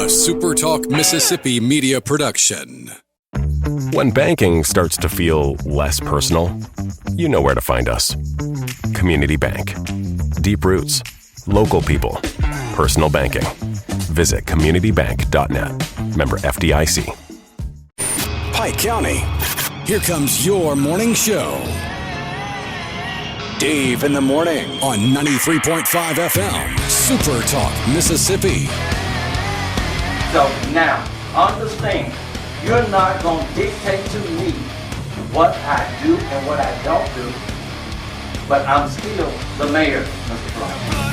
SuperTalk Mississippi media production. When banking starts to feel less personal, you know where to find us. Community Bank. Deep roots, local people, personal banking. Visit communitybank.net. Member FDIC. Pike County, here comes your morning show. Dave in the morning on 93.5 FM, SuperTalk Mississippi. So now, understand, you're not going to dictate to me what I do and what I don't do, but I'm still the mayor, Mr. Brown.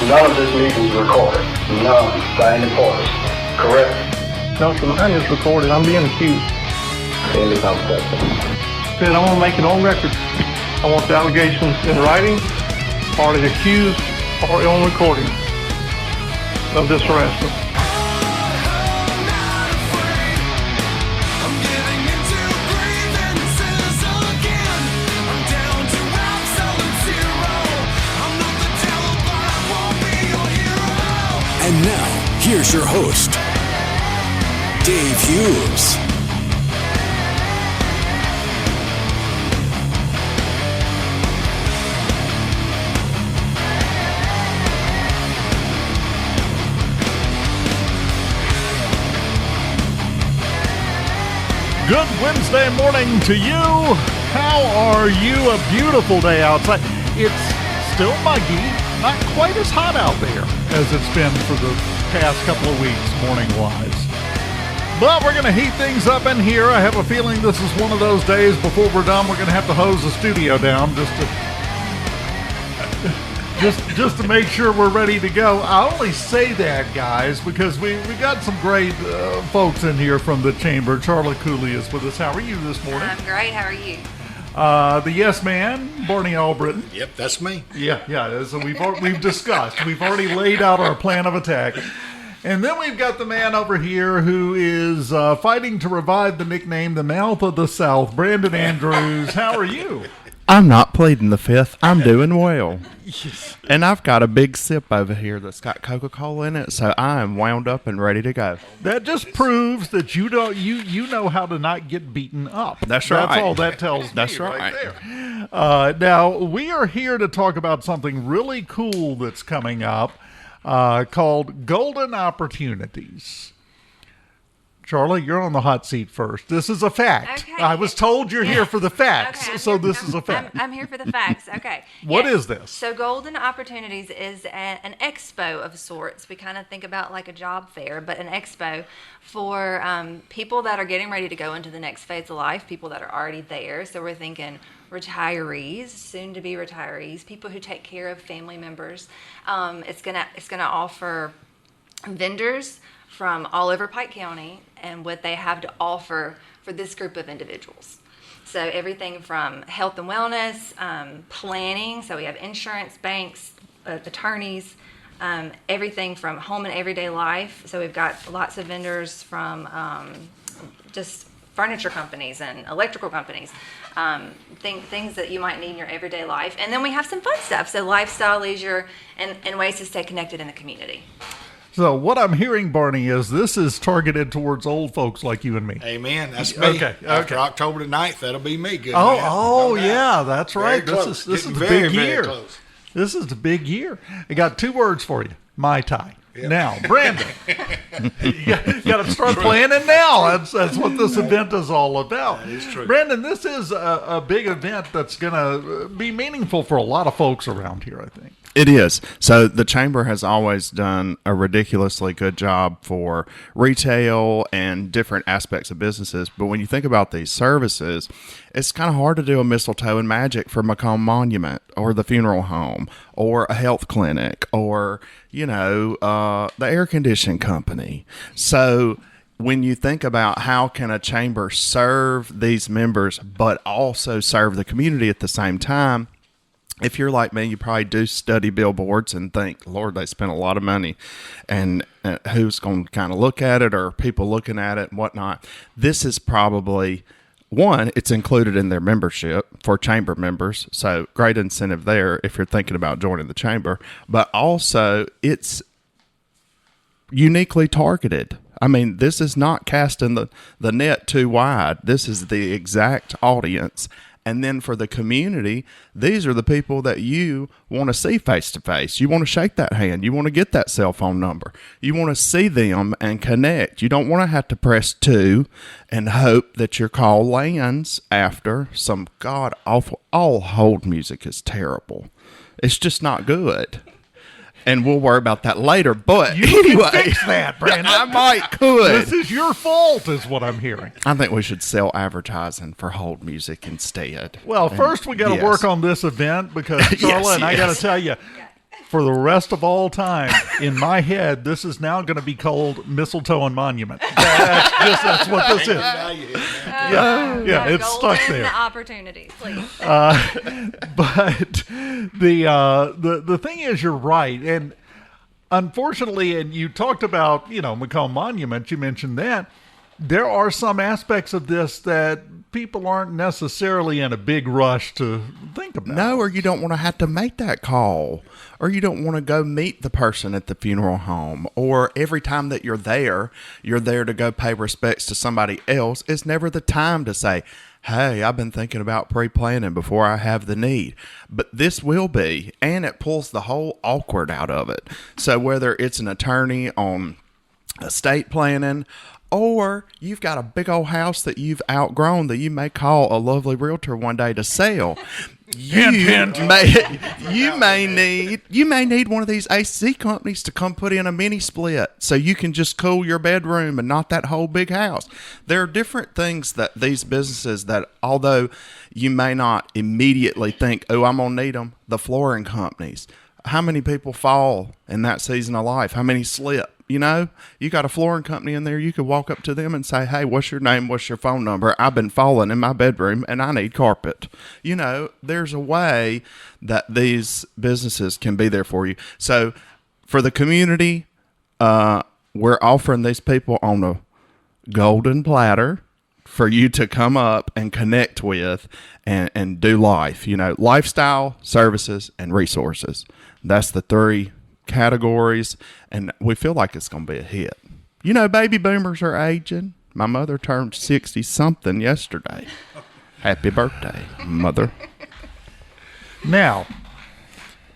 None of this meeting is recorded. None by any parties. Correct? No, sir, mine is recorded. I'm being accused. Any conversation. Said I want to make it on record. I want the allegations in writing, or the accused, or on recording of this harassment. And now, here's your host, Dave Hughes. Good Wednesday morning to you. How are you? A beautiful day outside. It's still muggy. Not quite as hot out there as it's been for the past couple of weeks, morning-wise. But we're going to heat things up in here. I have a feeling this is one of those days before we're done, we're going to have to hose the studio down just to make sure we're ready to go. I only say that, guys, because we got some great folks in here from the chamber. Charla Cooley is with us. How are you this morning? I'm great. How are you? The yes man, Barney Albritton. Yep, that's me. Yeah. So we've discussed. We've already laid out our plan of attack. And then we've got the man over here who is fighting to revive the nickname, the Mouth of the South, Brandon Andrews. How are you? I'm not pleading the fifth. I'm doing well. Yes. And I've got a big sip over here that's got Coca-Cola in it, so I am wound up and ready to go. That just proves that you know how to not get beaten up. That's right. That's all that tells me. That's right. There. Now, we are here to talk about something really cool that's coming up called Golden Opportunities. Charla, you're on the hot seat first. This is a fact. Okay. I was told you're here for the facts, Okay, so this is a fact. I'm here for the facts. Okay. What is this? So Golden Opportunities is an expo of sorts. We kind of think about like a job fair, but an expo for people that are getting ready to go into the next phase of life, people that are already there. So we're thinking retirees, soon to be retirees, people who take care of family members. It's gonna offer vendors from all over Pike County and what they have to offer for this group of individuals. So everything from health and wellness, planning, so we have insurance, banks, attorneys, everything from home and everyday life. So we've got lots of vendors from just furniture companies and electrical companies, things that you might need in your everyday life. And then we have some fun stuff, so lifestyle, leisure, and ways to stay connected in the community. So what I'm hearing, Barney, is this is targeted towards old folks like you and me. Amen. That's me. Okay. After October the 9th, that'll be me. Good Oh, man. yeah, that's right. Very This close. is the Very, big very year. close. This is the big year. I got two words for you: Mai Tai. Yep. Now, Brandon, you got to start planning now. That's what this event is all about. That is true. Brandon, this is a big event that's going to be meaningful for a lot of folks around here, I think. It is. So the Chamber has always done a ridiculously good job for retail and different aspects of businesses. But when you think about these services, it's kind of hard to do a mistletoe and magic for Macomb Monument or the funeral home or a health clinic or, the air conditioning company. So when you think about how can a chamber serve these members but also serve the community at the same time, if you're like me, you probably do study billboards and think, Lord, they spent a lot of money, and who's going to kind of look at it, or people looking at it and whatnot. This is probably, one, it's included in their membership for chamber members, so great incentive there if you're thinking about joining the chamber, but also it's uniquely targeted. I mean, this is not casting the net too wide. This is the exact audience. And then for the community, these are the people that you want to see face to face. You want to shake that hand. You want to get that cell phone number. You want to see them and connect. You don't want to have to press 2 and hope that your call lands after some god awful. All hold music is terrible. It's just not good. And we'll worry about that later. But you anyway, can fix that, Brandon. I could. This is your fault, is what I'm hearing. I think we should sell advertising for hold music instead. Well, first we got to work on this event because, Charla, and I got to tell you, for the rest of all time, in my head, this is now going to be called Mistletoe and Monument. That's what this is. Yeah, it's stuck there. The opportunity, please. But the thing is, you're right, and unfortunately, and you talked about Macomb Monument. You mentioned that there are some aspects of this that people aren't necessarily in a big rush to think about. No, or you don't want to have to make that call, or you don't want to go meet the person at the funeral home, or every time that you're there to go pay respects to somebody else. It's never the time to say, hey, I've been thinking about pre-planning before I have the need. But this will be, and it pulls the whole awkward out of it. So whether it's an attorney on estate planning, or you've got a big old house that you've outgrown that you may call a lovely realtor one day to sell. You may need one of these AC companies to come put in a mini split so you can just cool your bedroom and not that whole big house. There are different things that these businesses that, although you may not immediately think, oh, I'm going to need them, the flooring companies. How many people fall in that season of life? How many slip? You got a flooring company in there. You could walk up to them and say, hey, what's your name? What's your phone number? I've been falling in my bedroom and I need carpet. There's a way that these businesses can be there for you. So for the community, we're offering these people on a golden platter for you to come up and connect with and do life. Lifestyle, services, and resources. That's the 3 categories, and we feel like it's going to be a hit. Baby boomers are aging. My mother turned 60 something yesterday. Happy birthday, mother. Now,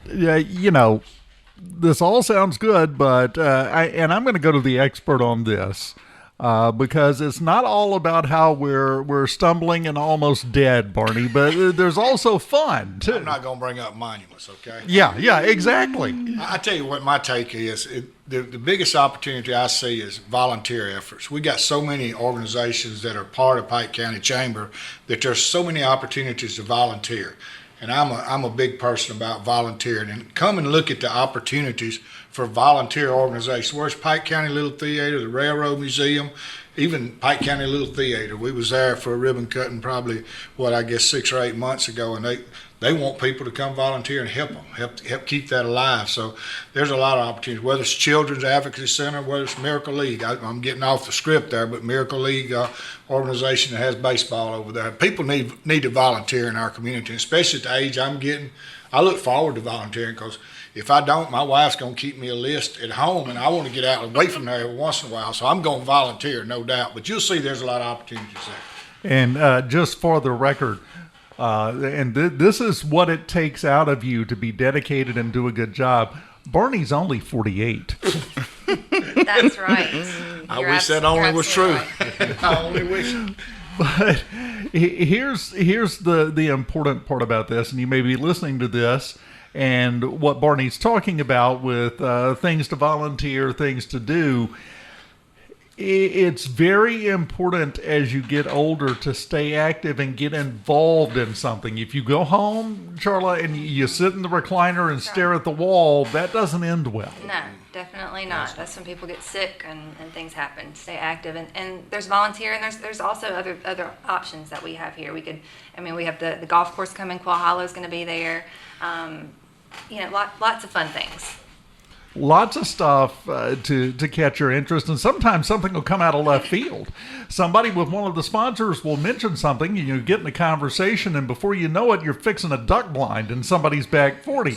this all sounds good, but I'm going to go to the expert on this. Because it's not all about how we're stumbling and almost dead, Barney, but there's also fun, too. I'm not going to bring up monuments, okay? Yeah, exactly. I tell you what my take is. The biggest opportunity I see is volunteer efforts. We got so many organizations that are part of Pike County Chamber that there's so many opportunities to volunteer. And I'm a big person about volunteering. And come and look at the opportunities for volunteer organizations. Where's Pike County Little Theater, the Railroad Museum, even Pike County Little Theater. We was there for a ribbon cutting probably, 6 or 8 months ago, and they want people to come volunteer and help them, help keep that alive. So there's a lot of opportunities, whether it's Children's Advocacy Center, whether it's Miracle League. I'm getting off the script there, but Miracle League organization that has baseball over there. People need to volunteer in our community, especially at the age I'm getting. I look forward to volunteering because if I don't, my wife's going to keep me a list at home, and I want to get out away from there every once in a while. So I'm going to volunteer, no doubt. But you'll see there's a lot of opportunities there. And just for the record, this is what it takes out of you to be dedicated and do a good job. Barney's only 48. That's right. I wish that only was true. Right. I only wish. But here's the important part about this, and you may be listening to this, and what Barney's talking about with things to volunteer, things to do. it's very important as you get older to stay active and get involved in something. If you go home, Charla, and you sit in the recliner and stare at the wall, that doesn't end well. No, definitely not. That's when people get sick and things happen. Stay active. And there's volunteer, and there's also other options that we have here. We have the golf course coming. Quail Hollow is going to be there. Lots of fun things. Lots of stuff to catch your interest, and sometimes something will come out of left field. Somebody with one of the sponsors will mention something, you get in a conversation, and before you know it, you're fixing a duck blind in somebody's back 40,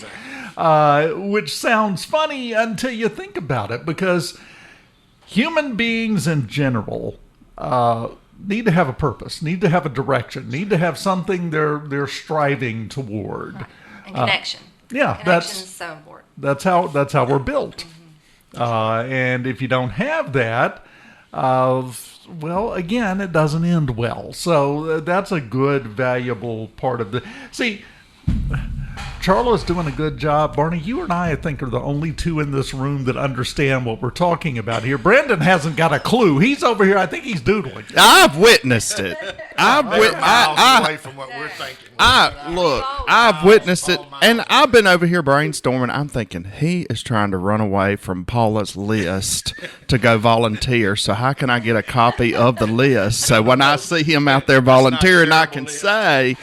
which sounds funny until you think about it, because human beings in general need to have a purpose, need to have a direction, need to have something they're striving toward. Right. And connection. Yeah, Connection is so important. That's how we're built. And if you don't have that, well, again, it doesn't end well. So that's a good, valuable part of the... See, Charla's doing a good job. Barney, you and I think, are the only two in this room that understand what we're talking about here. Brandon hasn't got a clue. He's over here. I think he's doodling. I've witnessed it. away from what we're thinking. I've witnessed it, and I've been over here brainstorming. I'm thinking he is trying to run away from Paula's list to go volunteer. So how can I get a copy of the list? So when I see him out there volunteering, I can say,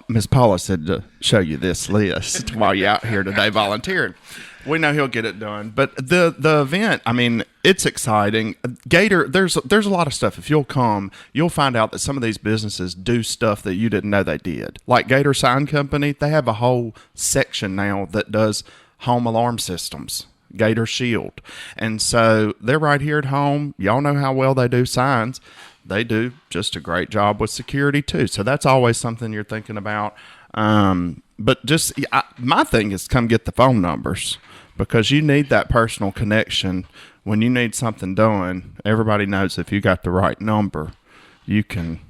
Miss Paula said to show you this list while you're out here today volunteering. We know he'll get it done. But the event, I mean, it's exciting. Gator, there's a lot of stuff. If you'll come, you'll find out that some of these businesses do stuff that you didn't know they did. Like Gator Sign Company, they have a whole section now that does home alarm systems, Gator Shield. And so they're right here at home. Y'all know how well they do signs. They do just a great job with security too. So that's always something you're thinking about. But just my thing is come get the phone numbers, because you need that personal connection when you need something done. Everybody knows if you got the right number, you can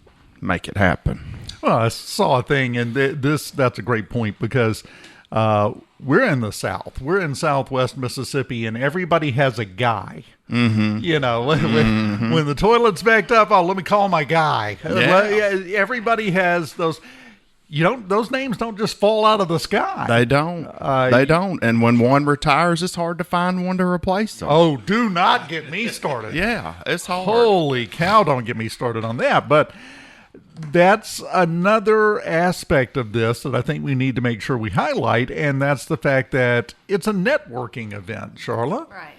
make it happen. Well, I saw a thing, and that's a great point, because we're in the South. We're in Southwest Mississippi, and everybody has a guy. Mm-hmm. When the toilet's backed up, let me call my guy. Yeah. Everybody has those. Those names don't just fall out of the sky. They don't. They don't. And when one retires, it's hard to find one to replace them. Oh, do not get me started. Yeah, it's hard. Holy cow, don't get me started on that. But that's another aspect of this that I think we need to make sure we highlight, and that's the fact that it's a networking event, Charla. Right.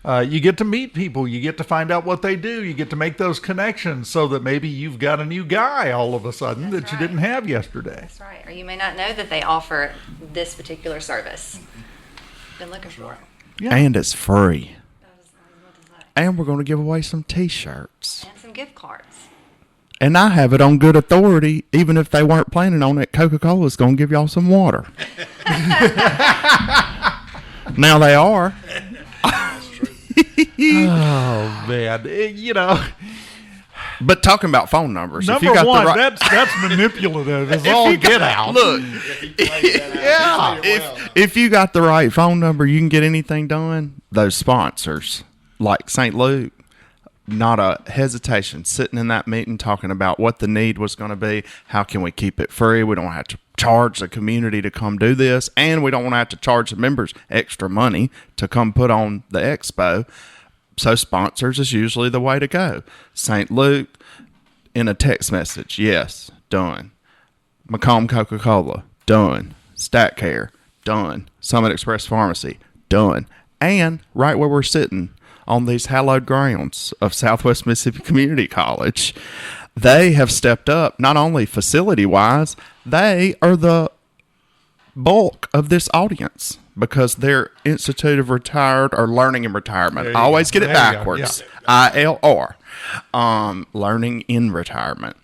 You get to meet people. You get to find out what they do. You get to make those connections so that maybe you've got a new guy all of a sudden that you didn't have yesterday. That's right. Or you may not know that they offer this particular service. Been looking for it. Yeah. And it's free. And we're going to give away some T-shirts. And some gift cards. And I have it on good authority, even if they weren't planning on it, Coca-Cola's going to give y'all some water. Now they are. Oh man, But talking about phone numbers, number if you got one, the right, that's manipulative. It's all get out. Look, if you got the right phone number, you can get anything done. Those sponsors, like St. Luke, not a hesitation sitting in that meeting talking about what the need was going to be. How can we keep it free? We don't have to charge the community to come do this, and we don't want to have to charge the members extra money to come put on the expo. So sponsors is usually the way to go. St. Luke, in a text message, yes, done. Macomb Coca-Cola, done. Stat Care, done. Summit Express Pharmacy, done. And right where we're sitting on these hallowed grounds of Southwest Mississippi Community College, they have stepped up, not only facility-wise, they are the bulk of this audience because they're Institute of Retired or Learning in Retirement. I always get it backwards. Yeah. ILR. Learning in Retirement.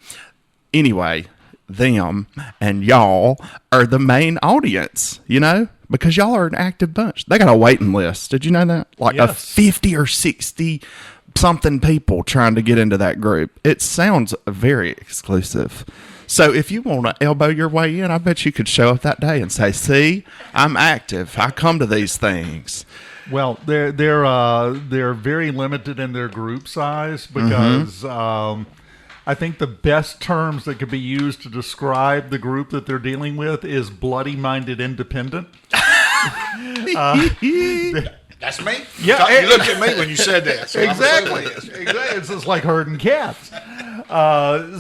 Anyway, them and y'all are the main audience, because y'all are an active bunch. They got a waiting list. Did you know that? Like a 50 or 60 something people trying to get into that group. It sounds very exclusive. So if you want to elbow your way in, I bet you could show up that day and say, see, I'm active. I come to these things. Well, they're very limited in their group size because I think the best terms that could be used to describe the group that they're dealing with is bloody-minded independent. That's me? Yeah. You looked at me when you said that. So Exactly. It's just like herding cats. But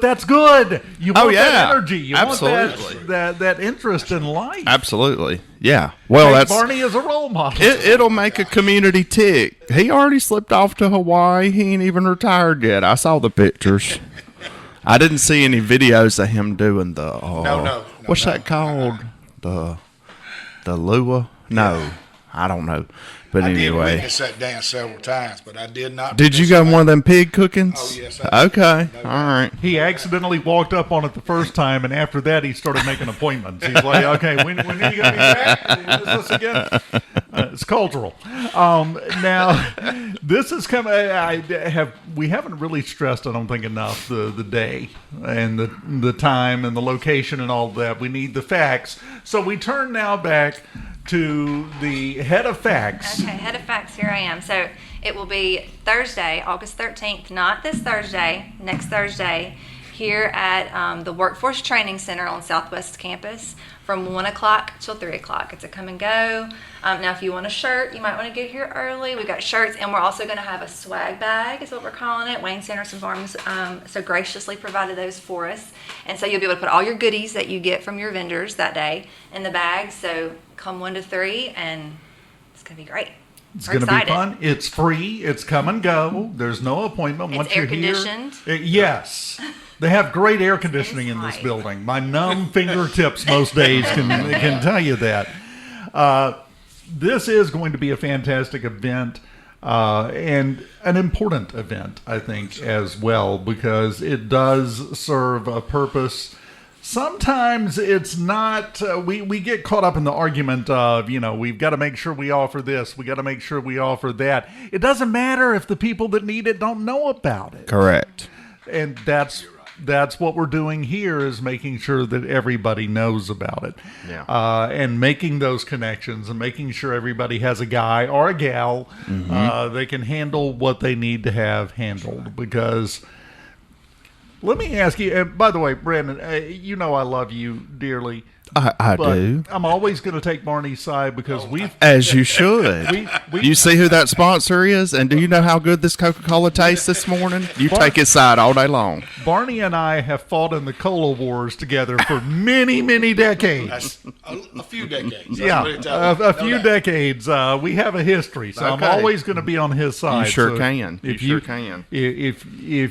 that's good. You want that energy. You want that interest in life. Absolutely. Yeah. Well, Take Barney is a role model. It'll make a community tick. He already slipped off to Hawaii. He ain't even retired yet. I saw the pictures. I didn't see any videos of him doing the. No. What's that called? The Lua? No, I don't know. But I did anyway, witness that dance several times, but I did not. Did you go one of them pig cookings? Oh, yes. Okay, all right. He accidentally walked up on it the first time, and after that, he started making appointments. He's like, "Okay, when are you going to be back? Is this again?" It's cultural. Now, this is coming. We haven't really stressed, I don't think, enough the day and the time and the location and all that. We need the facts. So we turn now back to the head of facts. Okay, head of facts, here I am. So it will be Thursday, August 13th, not this Thursday, next Thursday, here at the Workforce Training Center on Southwest Campus from 1 o'clock till 3 o'clock. It's a come and go. Now, if you want a shirt, you might want to get here early. We've got shirts, and we're also going to have a swag bag, is what we're calling it. Wayne Sanderson Farms so graciously provided those for us. And so you'll be able to put all your goodies that you get from your vendors that day in the bag. So come 1 to 3, and it's going to be great. It's going to be fun. It's free. It's come and go. There's no appointment. Once you're here. It's air-conditioned. Yes. They have great air conditioning in this building. My numb fingertips most days can tell you that. This is going to be a fantastic event and an important event, I think, as well, because it does serve a purpose. Sometimes it's not, we get caught up in the argument of, we've got to make sure we offer this, we got to make sure we offer that. It doesn't matter if the people that need it don't know about it. Correct. And that's what we're doing here, is making sure that everybody knows about it. Yeah. And making those connections and making sure everybody has a guy or a gal they can handle what they need to have handled. Because let me ask you, and by the way, Brandon, I love you dearly. I do. I'm always going to take Barney's side because as you should. You see who that sponsor is, and do you know how good this Coca-Cola tastes this morning? You take his side all day long. Barney and I have fought in the cola wars together for many, many decades. That's a few decades. Yeah, a few decades. We have a history, so I'm always going to be on his side. You sure so can. If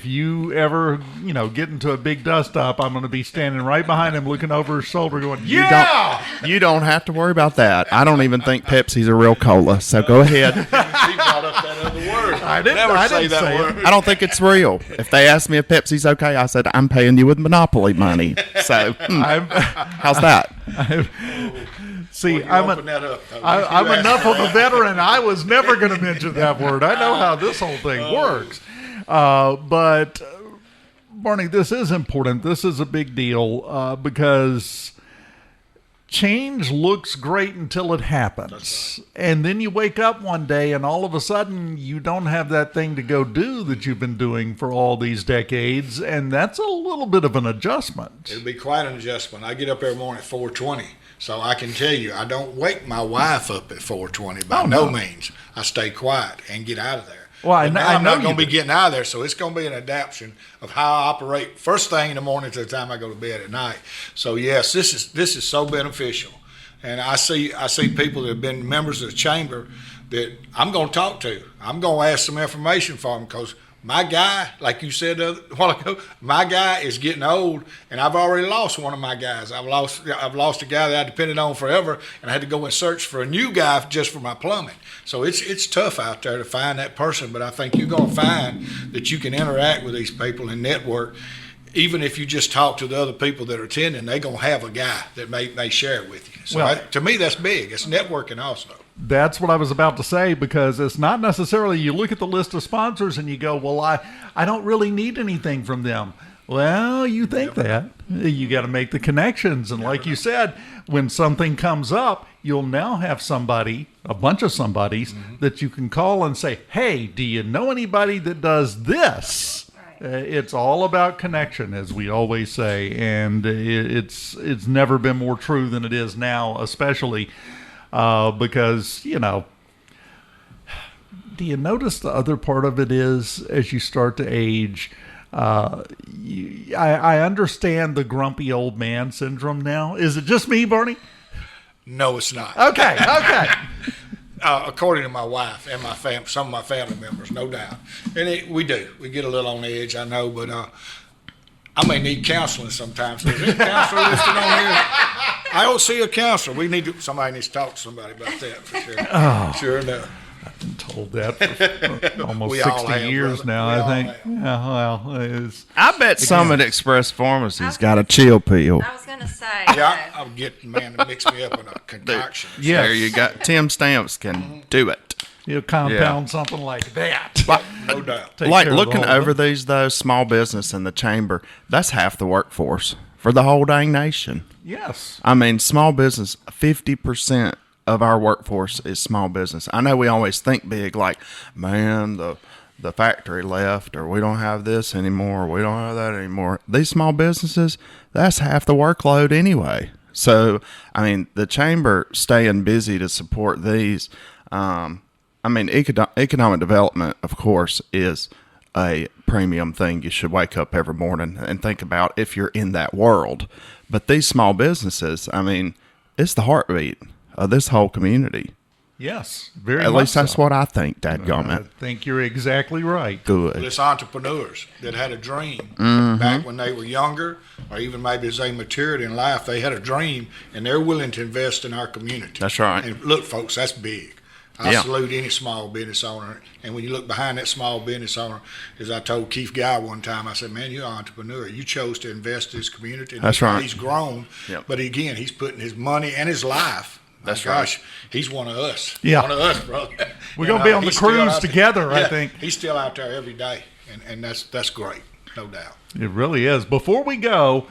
you ever get into a big dust up, I'm going to be standing right behind him, looking over his shoulder, going, "Yeah!" You don't have to worry about that. I don't even think Pepsi's a real cola, so go ahead. He brought up that other word. I didn't say that word. I don't think it's real. If they ask me if Pepsi's okay, I said, I'm paying you with Monopoly money. So, how's that? See, I'm enough of a veteran. I was never going to mention that word. I know how this whole thing works. But, Barney, this is important. This is a big deal because change looks great until it happens. Right. And then you wake up one day and all of a sudden you don't have that thing to go do that you've been doing for all these decades. And that's a little bit of an adjustment. It'll be quite an adjustment. I get up every morning at 4:20. So I can tell you, I don't wake my wife up at 4:20 by no means. I stay quiet and get out of there. Well, I'm not going to be getting out of there, so it's going to be an adaptation of how I operate first thing in the morning to the time I go to bed at night. So yes, this is so beneficial, and I see people that have been members of the chamber that I'm going to talk to. I'm going to ask some information for them because my guy, like you said a while ago, my guy is getting old, and I've already lost one of my guys. I've lost a guy that I depended on forever, and I had to go and search for a new guy just for my plumbing. So it's tough out there to find that person, but I think you're going to find that you can interact with these people and network. Even if you just talk to the other people that are attending, they're going to have a guy that may share it with you. So to me, that's big. It's networking also. That's what I was about to say, because it's not necessarily you look at the list of sponsors and you go, well, I don't really need anything from them. Well, you think that. You got to make the connections. And like you said, when something comes up, you'll now have somebody, a bunch of somebodies, that you can call and say, hey, do you know anybody that does this? It's all about connection, as we always say. And it's never been more true than it is now, especially because, you know, do you notice the other part of it is as you start to age, I understand the grumpy old man syndrome now. Is it just me, Barney? No, it's not. Okay. According to my wife and my some of my family members, no doubt. And we do. We get a little on the edge, I know, but I may need counseling sometimes. So is there a counselor listed on here? I don't see a counselor. Somebody needs to talk to somebody about that for sure. Oh. Sure enough. I've been told that for almost We all 60 have, years brother. now, We I all think. have. Yeah, well, I bet some at Express Pharmacy's got a chill pill. I was going to say. Yeah, I'll get the man to mix me up in a concoction. Yes. There you got. Tim Stamps can do it. You compound something like that. No doubt. Take Like care of the looking whole over thing. these, though, small business in the chamber, that's half the workforce for the whole dang nation. Yes. I mean, small business, 50% of our workforce is small business. I know we always think big, like, man, the factory left, or we don't have this anymore, or we don't have that anymore. These small businesses, that's half the workload anyway. So, I mean, the chamber staying busy to support these, I mean, economic development, of course, is a premium thing you should wake up every morning and think about if you're in that world. But these small businesses, I mean, it's the heartbeat of this whole community. Yes. Very At much least that's so. what I think, I dadgummit. think you're exactly right. Good. It's entrepreneurs that had a dream Mm-hmm. back when they were younger, or even maybe as they matured in life, they had a dream and they're willing to invest in our community. That's right. And look, folks, that's big. I Yeah. salute any small business owner. And when you look behind that small business owner, as I told Keith Guy one time, I said, man, you're an entrepreneur. You chose to invest in this community. And That's right. He's grown. Yep. But again, he's putting his money and his life. That's My gosh, he's one of us. Yeah. One of us, brother. We're gonna be on the he's still cruise out there. together, I Yeah, think. He's still out there every day. And that's great, no doubt. It really is. Before we go,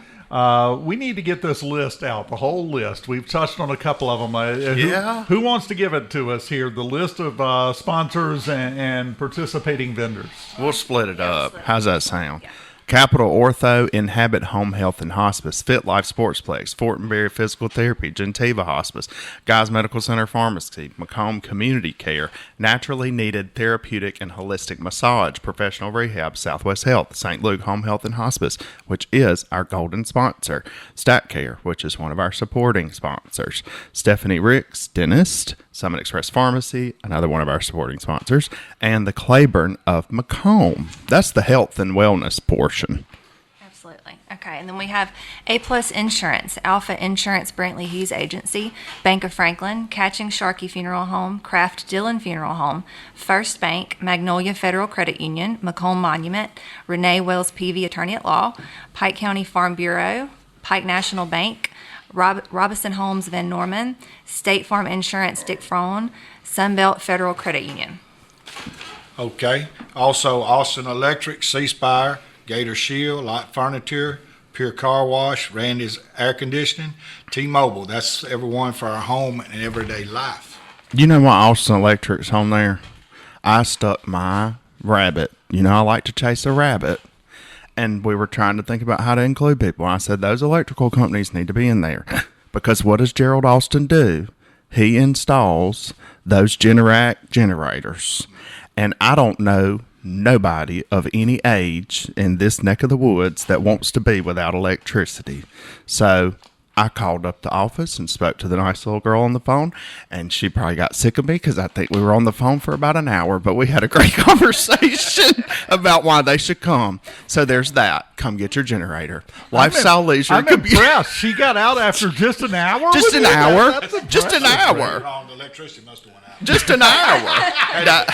we need to get this list out, the whole list. We've touched on a couple of them. Yeah. Who wants to give it to us here? The list of sponsors and participating vendors. We'll split it up. How's that sound? Capital Ortho, Inhabit Home Health and Hospice, Fit Life Sportsplex, Fortenberry Physical Therapy, Gentiva Hospice, Guys Medical Center Pharmacy, Macomb Community Care, Naturally Needed Therapeutic and Holistic Massage, Professional Rehab, Southwest Health, St. Luke Home Health and Hospice, which is our golden sponsor, Stat Care, which is one of our supporting sponsors, Stephanie Ricks, Dentist, Summit Express Pharmacy, another one of our supporting sponsors, and the Claiborne of Macomb. That's the health and wellness portion. Absolutely. Okay. And then we have A Plus Insurance, Alpha Insurance, Brantley Hughes Agency, Bank of Franklin, Catching Sharkey Funeral Home, Kraft Dillon Funeral Home, First Bank, Magnolia Federal Credit Union, Macomb Monument, Renee Wells Peavy, Attorney at Law, Pike County Farm Bureau, Pike National Bank, Robinson Homes Van Norman, State Farm Insurance Dick Frone, Sunbelt Federal Credit Union. Okay. Also, Austin Electric, C-Spire, Gator Shield, Light Furniture, Pure Car Wash, Randy's Air Conditioning, T-Mobile. That's everyone for our home and everyday life. You know why Austin Electric's on there? I stuck my rabbit. You know, I like to chase a rabbit. And we were trying to think about how to include people. I said, those electrical companies need to be in there. Because what does Gerald Austin do? He installs those Generac generators. And I don't know nobody of any age in this neck of the woods that wants to be without electricity. So I called up the office and spoke to the nice little girl on the phone, and she probably got sick of me because I think we were on the phone for about an hour, but we had a great conversation about why they should come. So there's that. Come get your generator. Lifestyle Leisure. I'm impressed. She got out after just an hour? Just with an you? hour. That's Just an hour. Wrong, the electricity must have went out. Just an hour.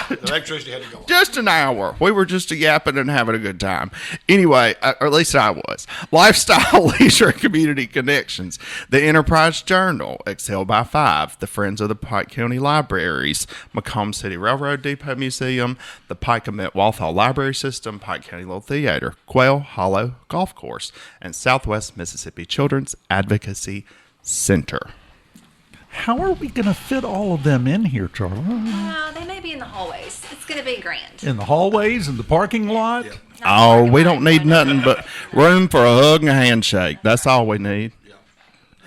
The electricity had to go out. Just an hour. We were just yapping and having a good time. Anyway, or at least I was. Lifestyle, Leisure, and Community Connections. Magazines, the Enterprise Journal, Excel by 5, the Friends of the Pike County Libraries, Macomb City Railroad Depot Museum, the Pike Walthall Library System, Pike County Little Theater, Quail Hollow Golf Course, and Southwest Mississippi Children's Advocacy Center. How are we going to fit all of them in here, Charla? They may be in the hallways. It's going to be grand. In the hallways, in the parking lot? Oh, we don't need nothing but room for a hug and a handshake. That's all we need.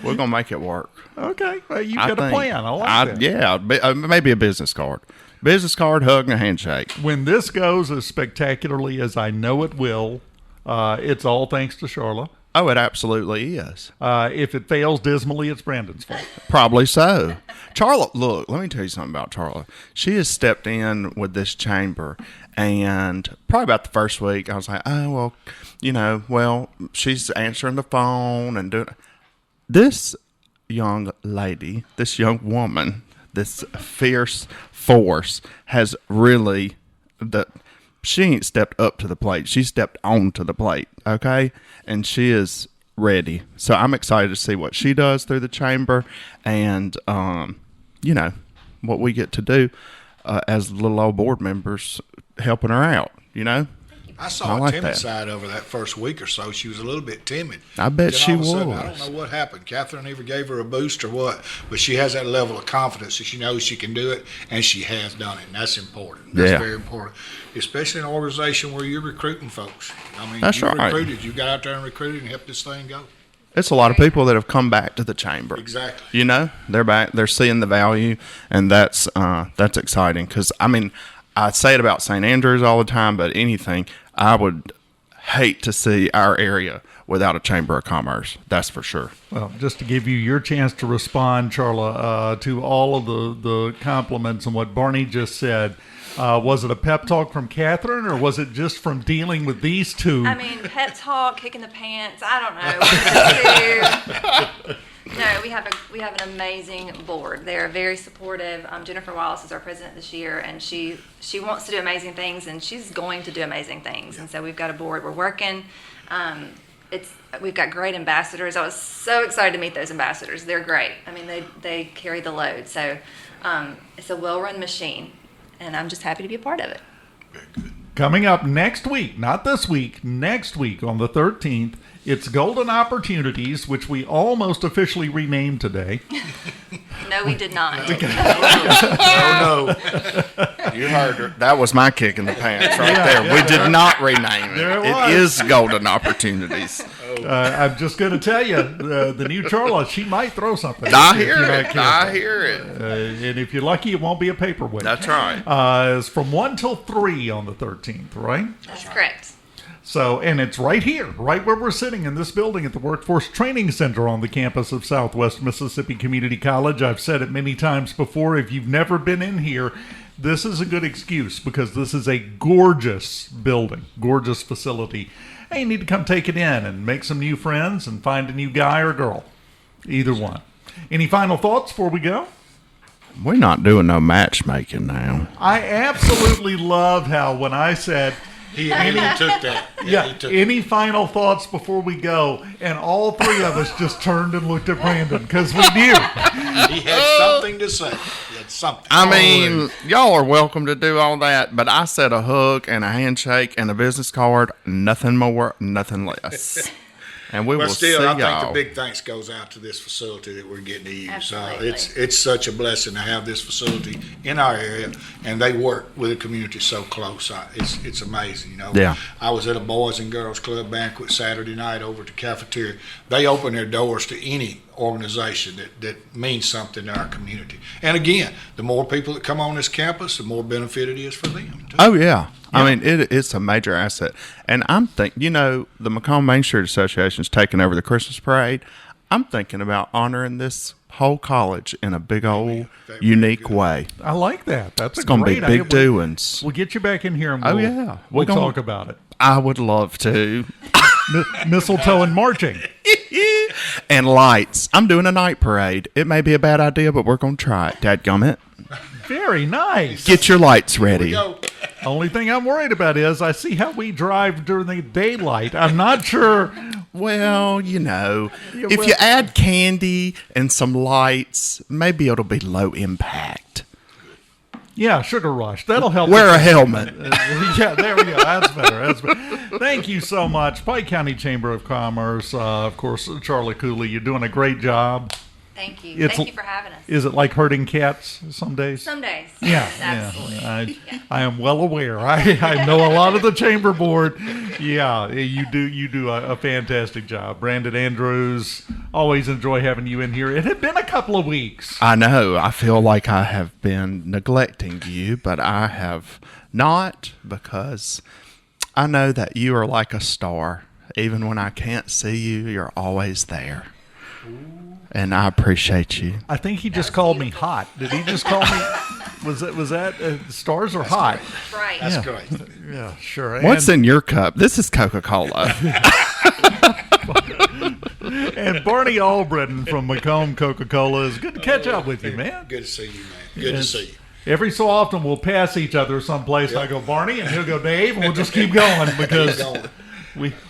We're going to make it work. Okay. Well, you've got a plan. I like that. Yeah, maybe a business card. Business card, hug, and a handshake. When this goes as spectacularly as I know it will, it's all thanks to Charla. Oh, it absolutely is. If it fails dismally, it's Brandon's fault. Probably so. Charla, look, let me tell you something about Charla. She has stepped in with this chamber, and probably about the first week, I was like, oh, well, she's answering the phone and doing. This young lady, this young woman, this fierce force has really she ain't stepped up to the plate. She stepped onto the plate, okay? And she is ready. So I'm excited to see what she does through the chamber and, what we get to do as little old board members helping her out, I saw like a timid that. side over that first week or so. She was a little bit timid. I bet Then she all of a sudden, I was. don't know what happened. Catherine either gave her a boost or what, but she has that level of confidence that she knows she can do it, and she has done it, and that's important. That's very important, especially in an organization where you're recruiting folks. I mean, That's you right. recruited. You got out there and recruited and helped this thing go. It's a lot of people that have come back to the chamber. Exactly. They're back. They're seeing the value, and that's exciting. Because I say it about St. Andrews all the time, but anything, I would hate to see our area without a chamber of commerce. That's for sure. Well, just to give you your chance to respond, Charla, to all of the compliments and what Barney just said. Was it a pep talk from Catherine, or was it just from dealing with these two? Pep talk, kicking the pants. I don't know. No, we have an amazing board. They are very supportive. Jennifer Wallace is our president this year, and she wants to do amazing things, and she's going to do amazing things. And so we've got a board. We're working. We've got great ambassadors. I was so excited to meet those ambassadors. They're great. They carry the load. So it's a well-run machine, and I'm just happy to be a part of it. Very good. Coming up next week, not this week, next week on the 13th, it's Golden Opportunities, which we almost officially renamed today. No, we did not. No. You heard her. That was my kick in the pants right there. We did not rename it. There it It was. is Golden Opportunities. I'm just going to tell you, the new Charla, she might throw something. I if hear you're not it. careful. I hear it. And if you're lucky, it won't be a paperweight. That's right. It's from 1 till 3 on the 13th, right? That's correct. So, and it's right here, right where we're sitting in this building at the Workforce Training Center on the campus of Southwest Mississippi Community College. I've said it many times before. If you've never been in here, this is a good excuse because this is a gorgeous building, gorgeous facility. And you need to come take it in and make some new friends and find a new guy or girl. Either one. Any final thoughts before we go? We're not doing no matchmaking now. I absolutely loved how when I said, He took that. yeah, he took any final thoughts before we go? And all three of us just turned and looked at Brandon because we knew. He had something to say. He had something. Y'all are welcome to do all that, but I said a hug and a handshake and a business card, nothing more, nothing less. And we But will still, see I think y'all. the big thanks goes out to this facility that we're getting to use. Absolutely. It's such a blessing to have this facility in our area, and they work with the community so close. It's amazing, Yeah. I was at a Boys and Girls Club banquet Saturday night over at the cafeteria. They open their doors to any organization that means something to our community. And again, the more people that come on this campus, the more benefit it is for them, too. Oh, yeah. It's a major asset. And I'm thinking, the Macomb Main Street Association's taking over the Christmas parade. I'm thinking about honoring this whole college in a big old, That'd be unique good. way. I like that. That's It's going to be big doings. We'll get you back in here and Oh, we'll, yeah. we'll We're gonna- talk about it. I would love to. Mistletoe and marching. And lights. I'm doing a night parade. It may be a bad idea, but we're going to try it. Dadgummit. Very nice. Get your lights Here we ready. go. Only thing I'm worried about is I see how we drive during the daylight. I'm not sure. Well, if you add candy and some lights, maybe it'll be low impact. Yeah, Sugar Rush. That'll help. Wear a helmet. Yeah, there we go. That's better. Thank you so much. Pike County Chamber of Commerce. Of course, Charla Cooley, you're doing a great job. Thank you. Thank you for having us. Is it like herding cats some days? Some days. Yeah. Absolutely. I am well aware. I know a lot of the chamber board. Yeah, you do a fantastic job. Brandon Andrews, always enjoy having you in here. It had been a couple of weeks. I know. I feel like I have been neglecting you, but I have not, because I know that you are like a star. Even when I can't see you, you're always there. And I appreciate you. I think he just called me hot. Did he just call me? Was that stars are hot? Right. That's great. Yeah, sure. What's in your cup? This is Coca-Cola. And Barney Albritton from Macomb Coca-Cola. Is good to catch up with you, man. Good to see you, man. Good to see you. Every so often we'll pass each other someplace. Yep. I go Barney, and he'll go Dave, and we'll just keep going because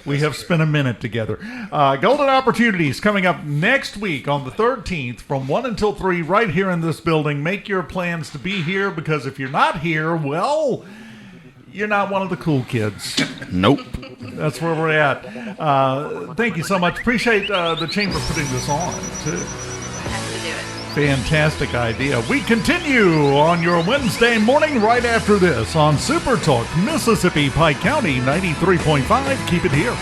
we have spent a minute together. Golden Opportunities coming up next week on the 13th from 1 until 3 right here in this building. Make your plans to be here, because if you're not here, well, you're not one of the cool kids. Nope. That's where we're at. Thank you so much. Appreciate the chamber putting this on, too. Happy to do it. Fantastic idea. We continue on your Wednesday morning right after this on Super Talk Mississippi, Pike County 93.5. Keep it here.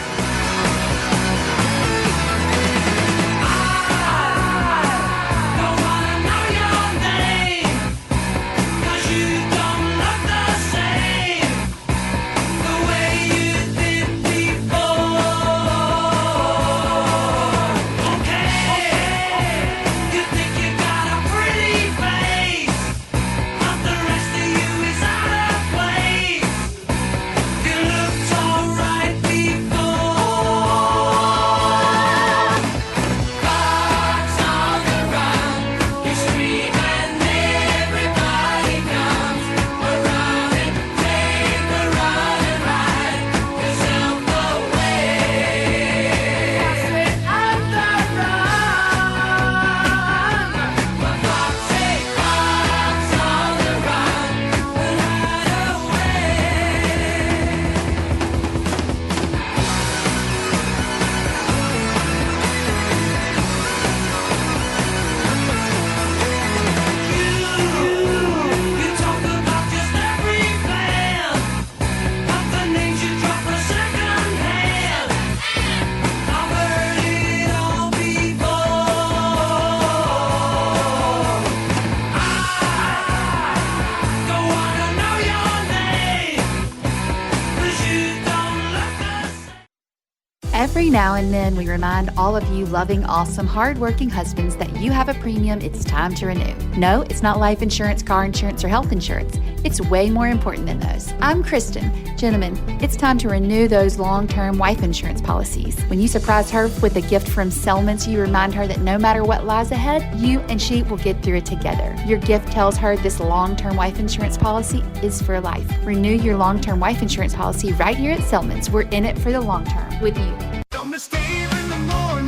Every now and then, we remind all of you loving, awesome, hardworking husbands that you have a premium it's time to renew. No, it's not life insurance, car insurance, or health insurance. It's way more important than those. I'm Kristen. Gentlemen, it's time to renew those long-term wife insurance policies. When you surprise her with a gift from Selmans, you remind her that no matter what lies ahead, you and she will get through it together. Your gift tells her this long-term wife insurance policy is for life. Renew your long-term wife insurance policy right here at Selmans. We're in it for the long term with you. Don't miss Dave in the morning.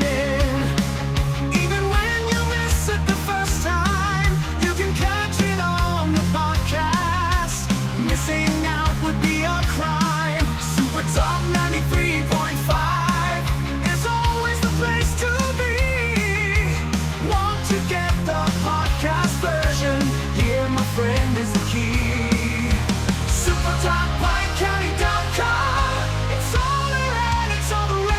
Even when you miss it the first time, you can catch it on the podcast. Missing out would be a crime. Super Talk 93.5 is always the place to be. Want to get the podcast version? Here, my friend, is the key. SuperTalkPikeCounty.com. It's all around, it's all the rage.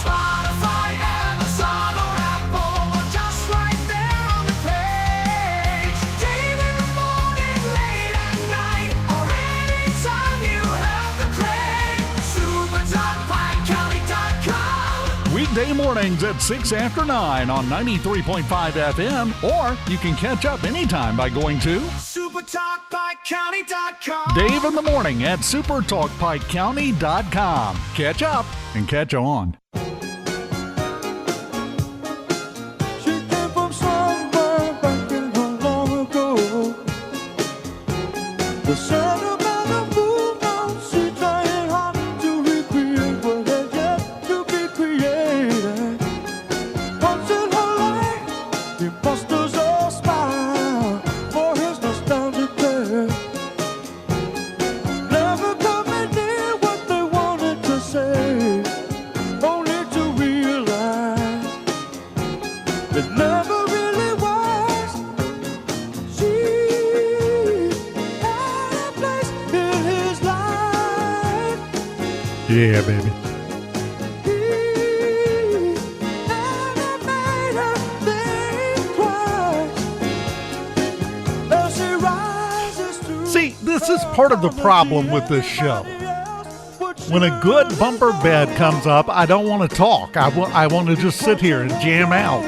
Spotify, Amazon, or Apple, or just right there on the page. Dave in the morning, late at night, or anytime you have the crave. SuperTalkPikeCounty.com. Weekday mornings at 6 after 9 on 93.5 FM, or you can catch up anytime by going to SuperTalkPikeCounty.com. Dave in the morning at SuperTalkPikeCounty.com. Catch up and catch on. She came from somewhere back in long ago. The sound of that never really was. She had a place in his life. Yeah, baby. He never made her think twice. Though she rises through. See, this is part of the problem with this show. When a good bumper bed comes up, I don't want to talk. I want to just sit here and jam out.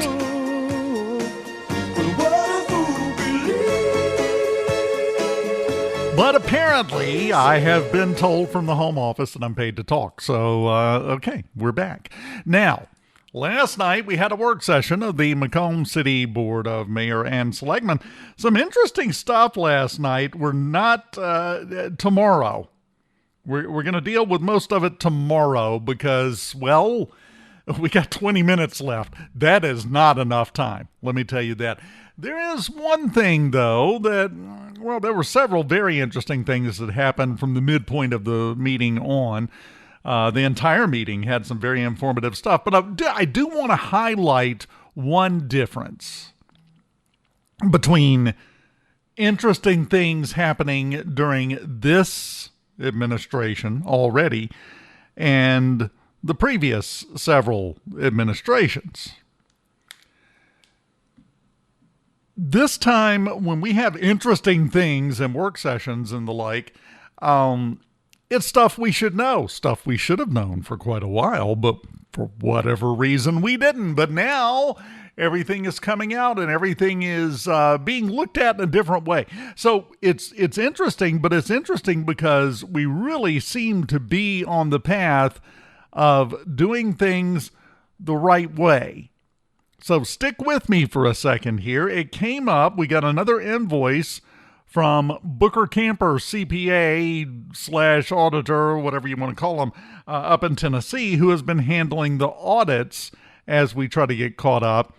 But apparently, I have been told from the home office that I'm paid to talk. So, okay, we're back. Now, last night we had a work session of the Macomb City Board of Mayor and Selectmen. Some interesting stuff last night. We're not tomorrow. We're going to deal with most of it tomorrow because, well, we got 20 minutes left. That is not enough time. Let me tell you that. There is one thing, though, that, well, there were several very interesting things that happened from the midpoint of the meeting on. The entire meeting had some very informative stuff, but I do want to highlight one difference between interesting things happening during this administration already and the previous several administrations. This time, when we have interesting things and work sessions and the like, it's stuff we should know, stuff we should have known for quite a while, but for whatever reason we didn't. But now everything is coming out and everything is being looked at in a different way. So it's interesting, but it's interesting because we really seem to be on the path of doing things the right way. So stick with me for a second here. It came up. We got another invoice from Booker Camper CPA / auditor, whatever you want to call him, up in Tennessee, who has been handling the audits as we try to get caught up.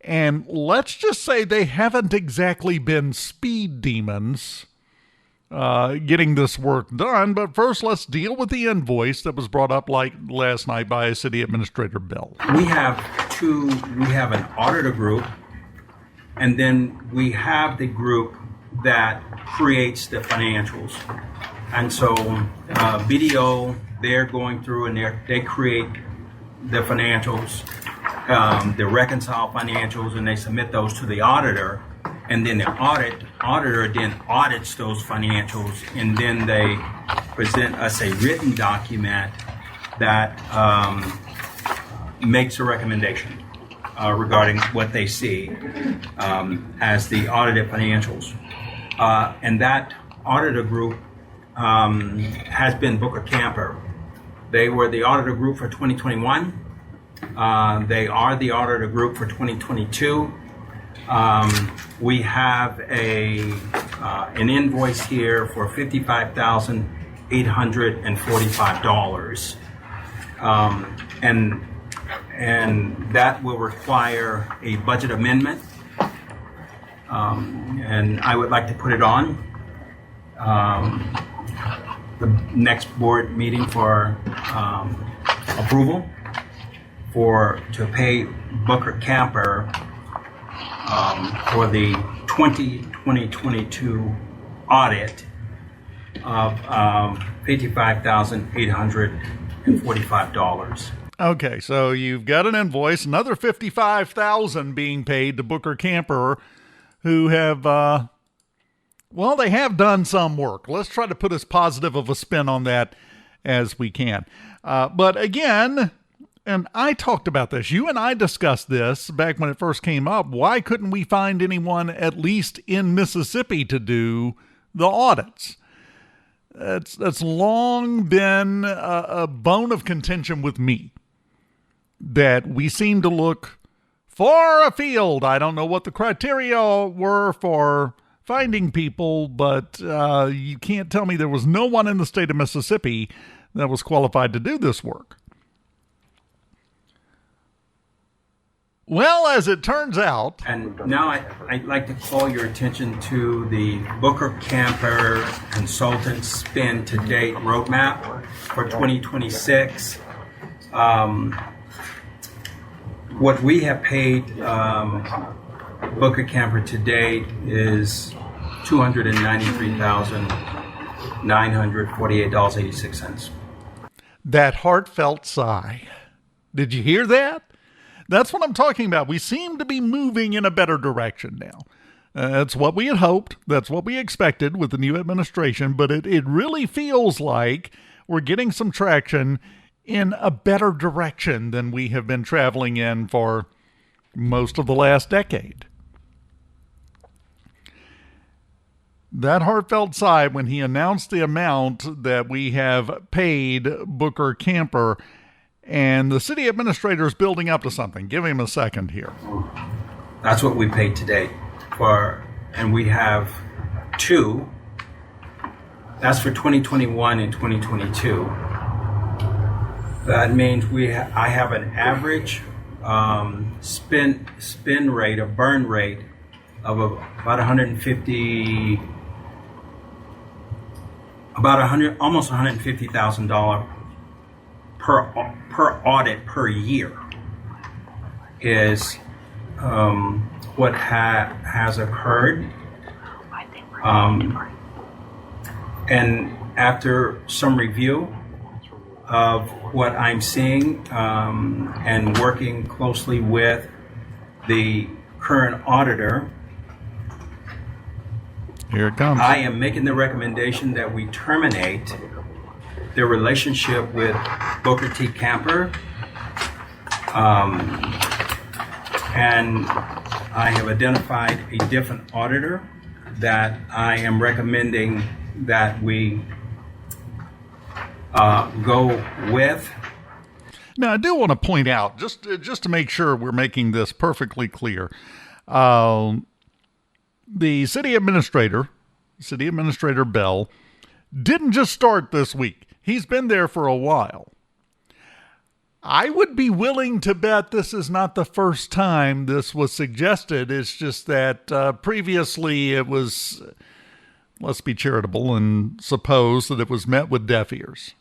And let's just say they haven't exactly been speed demons getting this work done. But first, let's deal with the invoice that was brought up like last night by City Administrator Bill. We have an auditor group, and then we have the group that creates the financials. And so BDO, they're going through and they create the financials, they reconcile financials, and they submit those to the auditor. And then the auditor then audits those financials, and then they present us a written document that makes a recommendation regarding what they see as the audited financials. And that auditor group has been Booker Camper. They were the auditor group for 2021. They are the auditor group for 2022. We have an invoice here for $55,845, and that will require a budget amendment. And I would like to put it on the next board meeting for approval to pay Booker Camper for the 2022 audit of $55,845. Okay, so you've got an invoice, another $55,000 being paid to Booker Camper, who have, they have done some work. Let's try to put as positive of a spin on that as we can. But again, and I talked about this. You and I discussed this back when it first came up. Why couldn't we find anyone, at least in Mississippi, to do the audits? That's long been a bone of contention with me, that we seem to look far afield. I don't know what the criteria were for finding people, but you can't tell me there was no one in the state of Mississippi that was qualified to do this work. Well, as it turns out... And now I'd like to call your attention to the Booker Camper Consultant Spend to Date Roadmap for 2026. What we have paid Booker Camper to date is $293,948.86. That heartfelt sigh. Did you hear that? That's what I'm talking about. We seem to be moving in a better direction now. That's what we had hoped. That's what we expected with the new administration. But it really feels like we're getting some traction in a better direction than we have been traveling in for most of the last decade. That heartfelt sigh when he announced the amount that we have paid Booker Camper, and the city administrator is building up to something. Give him a second here. That's what we paid today for, and we have two. That's for 2021 and 2022. That means I have an average spin rate, a burn rate of about 150, almost $150,000 per audit per year is what has occurred. And after some review of what I'm seeing and working closely with the current auditor, here it comes. I am making the recommendation that we terminate the relationship with Booker T. Camper. And I have identified a different auditor that I am recommending that we go with. Now, I do want to point out, just to make sure we're making this perfectly clear, the city administrator Bell, didn't just start this week. He's been there for a while. I would be willing to bet this is not the first time this was suggested. It's just that previously it was, let's be charitable and suppose that it was met with deaf ears.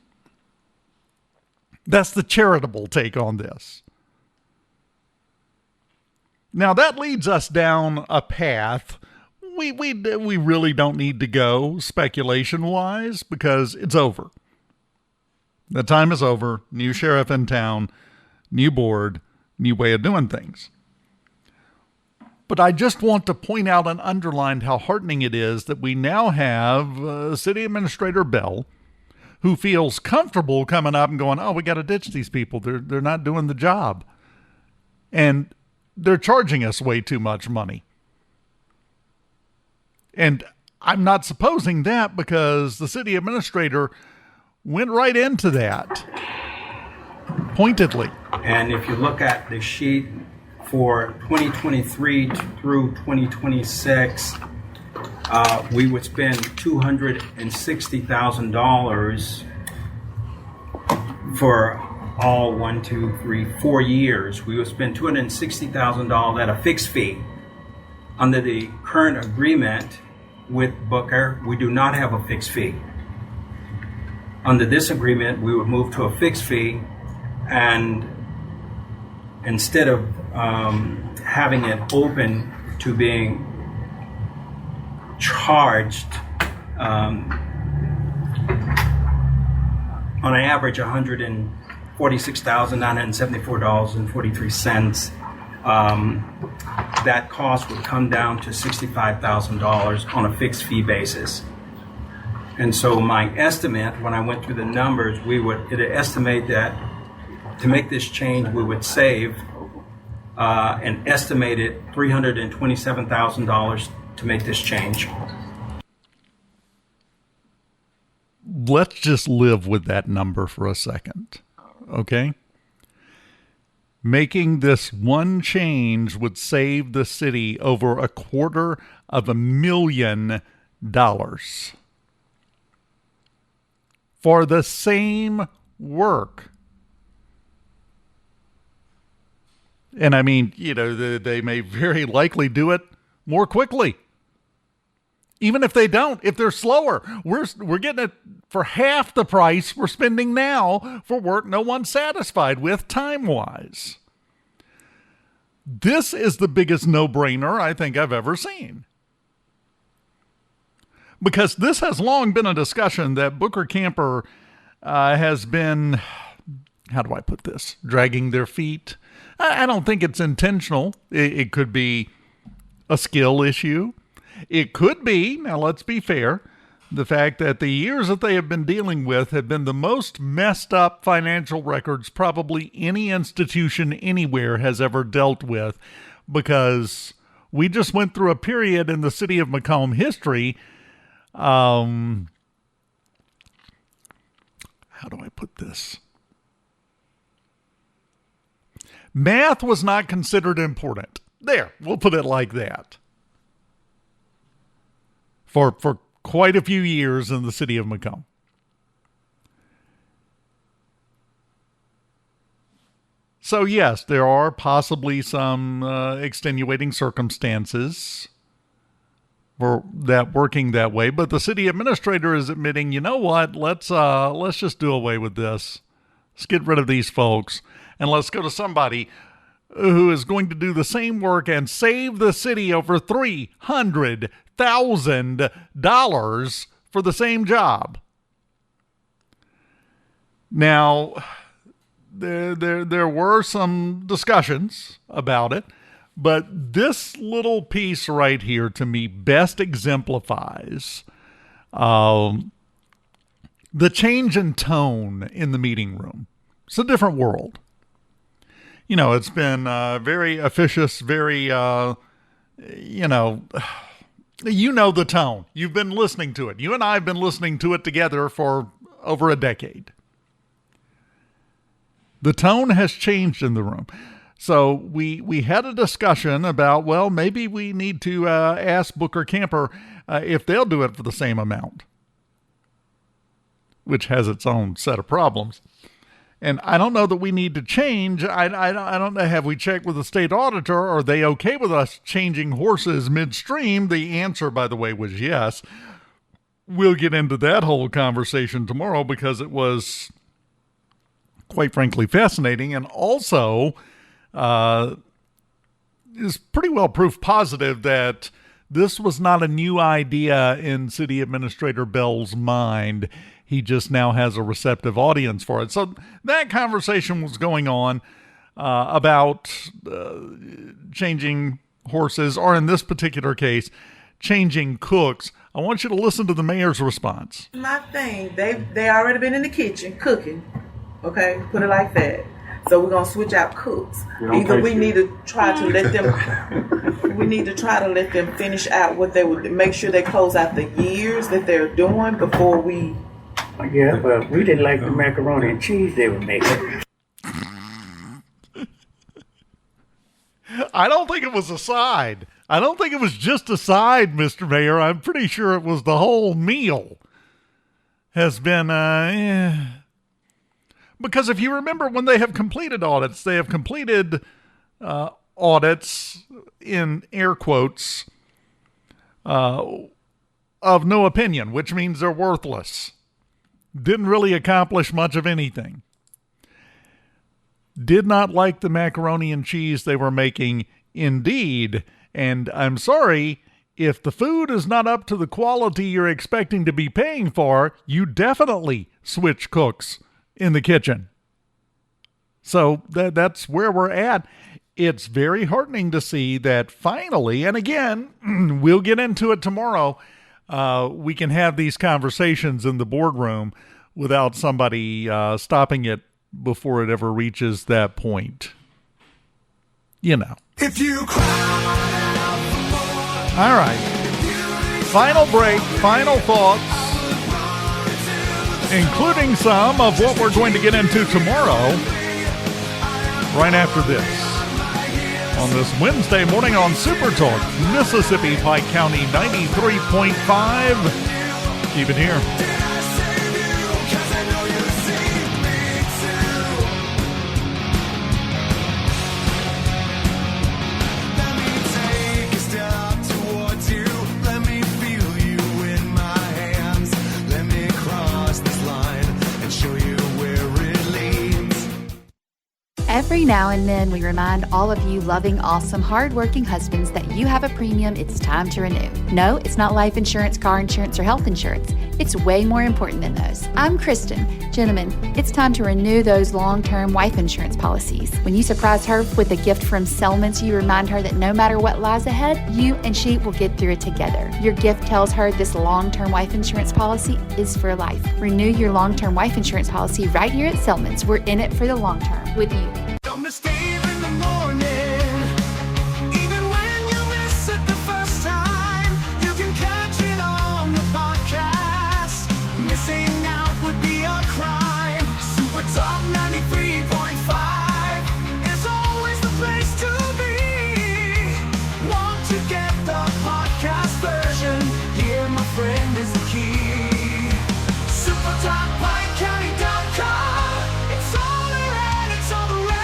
That's the charitable take on this. Now that leads us down a path we really don't need to go speculation-wise because it's over. The time is over. New sheriff in town, new board, new way of doing things. But I just want to point out and underline how heartening it is that we now have City Administrator Bell, who feels comfortable coming up and going, oh, we got to ditch these people. They're not doing the job. And they're charging us way too much money. And I'm not supposing that because the city administrator went right into that pointedly. And if you look at the sheet for 2023 through 2026, we would spend $260,000 for all 4 years. We would spend $260,000 at a fixed fee. Under the current agreement with Booker, we do not have a fixed fee. Under this agreement, we would move to a fixed fee, and instead of having it open to being charged on an average $146,974.43, that cost would come down to $65,000 on a fixed fee basis. And so my estimate, when I went through the numbers, it estimate that to make this change, we would save an estimated $327,000 to make this change. Let's just live with that number for a second, okay? Making this one change would save the city over $250,000 for the same work. And I mean, they may very likely do it more quickly. Even if they don't, if they're slower, we're getting it for half the price we're spending now for work no one's satisfied with time-wise. This is the biggest no-brainer I think I've ever seen. Because this has long been a discussion that Booker Camper has been, how do I put this, dragging their feet. I don't think it's intentional. It could be a skill issue. It could be, now let's be fair, the fact that the years that they have been dealing with have been the most messed up financial records probably any institution anywhere has ever dealt with, because we just went through a period in the city of Macomb history. How do I put this? Math was not considered important. There, we'll put it like that. For quite a few years in the city of Macomb. So yes, there are possibly some extenuating circumstances for that working that way, but the city administrator is admitting, you know what, let's just do away with this. Let's get rid of these folks, and let's go to somebody who is going to do the same work and save the city over $300,000 for the same job. Now, there were some discussions about it, but this little piece right here to me best exemplifies the change in tone in the meeting room. It's a different world. You know, it's been very officious, very, you know the tone. You've been listening to it. You and I have been listening to it together for over a decade. The tone has changed in the room. So we had a discussion about, well, maybe we need to ask Booker Camper if they'll do it for the same amount, which has its own set of problems. And I don't know that we need to change. I don't know. Have we checked with the state auditor? Are they okay with us changing horses midstream? The answer, by the way, was yes. We'll get into that whole conversation tomorrow because it was, quite frankly, fascinating. And also is pretty well proof positive that this was not a new idea in City Administrator Bell's mind. He just now has a receptive audience for it. So that conversation was going on about changing horses, or in this particular case, changing cooks. I want you to listen to the mayor's response. My thing, they already been in the kitchen cooking. Okay, put it like that. So we're gonna switch out cooks. Either we need to try to let them. We need to try to let them finish out what they would, make sure they close out the years that they're doing before we. Yeah, but we didn't like the macaroni and cheese they were making. I don't think it was a side. I don't think it was just a side, Mr. Mayor. I'm pretty sure it was the whole meal has been, because if you remember when they have completed audits, they have completed audits in air quotes of no opinion, which means they're worthless. Didn't really accomplish much of anything. Did not like the macaroni and cheese they were making, indeed. And I'm sorry, if the food is not up to the quality you're expecting to be paying for, you definitely switch cooks in the kitchen. So that's where we're at. It's very heartening to see that finally, and again, we'll get into it tomorrow, we can have these conversations in the boardroom without somebody stopping it before it ever reaches that point. You know. If you cry, all right. Final break, final thoughts, including some of what we're going to get into tomorrow, right after this. On this Wednesday morning on SuperTalk, Mississippi, Pike County 93.5. Keep it here. Every Every now and then, we remind all of you loving, awesome, hardworking husbands that you have a premium it's time to renew. No, it's not life insurance, car insurance, or health insurance. It's way more important than those. I'm Kristen. Gentlemen, it's time to renew those long-term wife insurance policies. When you surprise her with a gift from Selman's, you remind her that no matter what lies ahead, you and she will get through it together. Your gift tells her this long-term wife insurance policy is for life. Renew your long-term wife insurance policy right here at Selman's. We're in it for the long term with you. Don't escape in the morning. Even when you miss it the first time, you can catch it on the podcast. Missing out would be a crime. Super Talk 93.5 is always the place to be. Want to get the podcast version? Here, my friend, is the key. SuperTalkPikeCounty.com. It's all around, it's all the rage.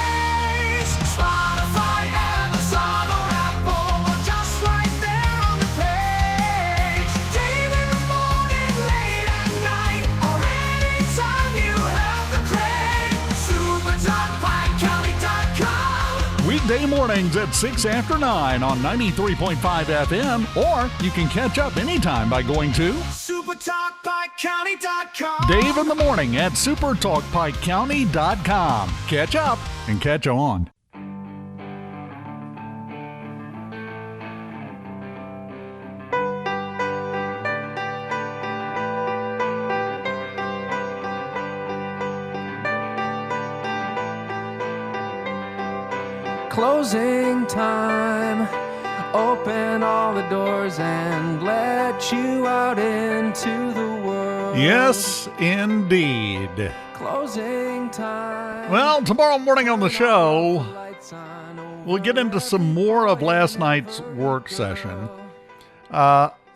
Spotify, Amazon, or Apple, or just right there on the page. Dave in the morning, late at night, or anytime you have the crave. SuperTalkPikeCounty.com. Weekday mornings at 6 after 9 on 93.5 FM, or you can catch up anytime by going to SuperTalkPikeCounty.com. Dave in the morning at SuperTalkPikeCounty.com. Catch up and catch on. Closing time. Open all the doors and let you out into the world. Yes, indeed. Closing time. Well, tomorrow morning on the show, we'll get into some more of last night's work session.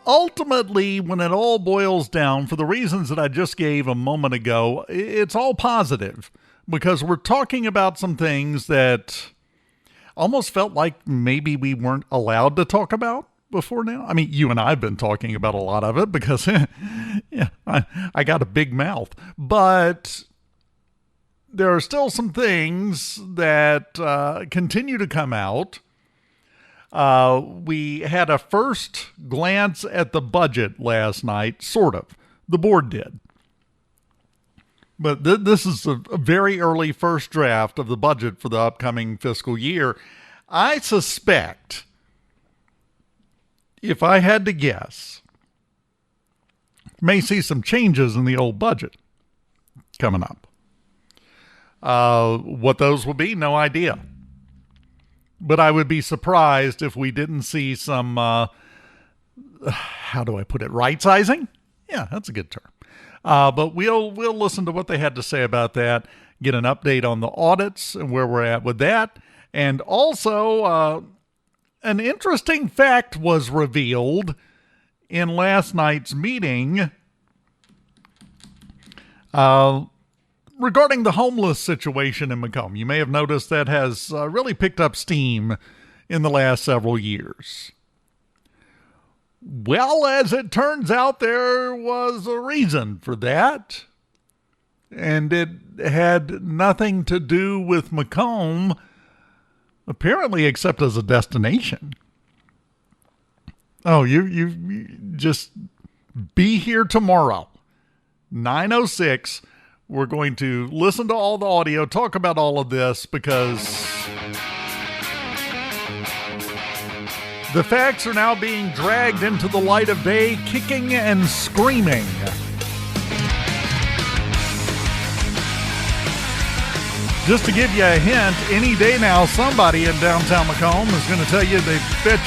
Ultimately, when it all boils down, for the reasons that I just gave a moment ago, it's all positive because we're talking about some things that almost felt like maybe we weren't allowed to talk about before now. I mean, you and I have been talking about a lot of it because yeah, I got a big mouth. But there are still some things that continue to come out. We had a first glance at the budget last night, sort of. The board did. But this is a very early first draft of the budget for the upcoming fiscal year. I suspect, if I had to guess, may see some changes in the old budget coming up. What those will be, no idea. But I would be surprised if we didn't see some, how do I put it, right-sizing? Yeah, that's a good term. But we'll listen to what they had to say about that, get an update on the audits and where we're at with that. And also, an interesting fact was revealed in last night's meeting regarding the homeless situation in Macomb. You may have noticed that has really picked up steam in the last several years. Well, as it turns out, there was a reason for that. And it had nothing to do with Macomb, apparently, except as a destination. Oh, you just be here tomorrow, 9:06. We're going to listen to all the audio, talk about all of this, because the facts are now being dragged into the light of day, kicking and screaming. Just to give you a hint, any day now, somebody in downtown Macomb is going to tell you they bet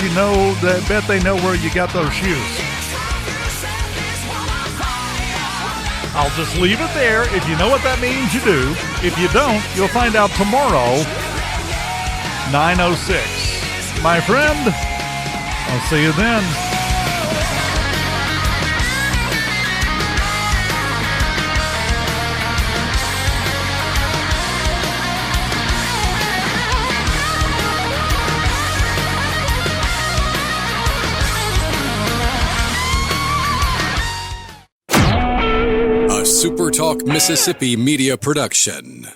they know where you got those shoes. I'll just leave it there. If you know what that means, you do. If you don't, you'll find out tomorrow, 9:06. My friend, I'll see you then. SuperTalk Mississippi Media Production.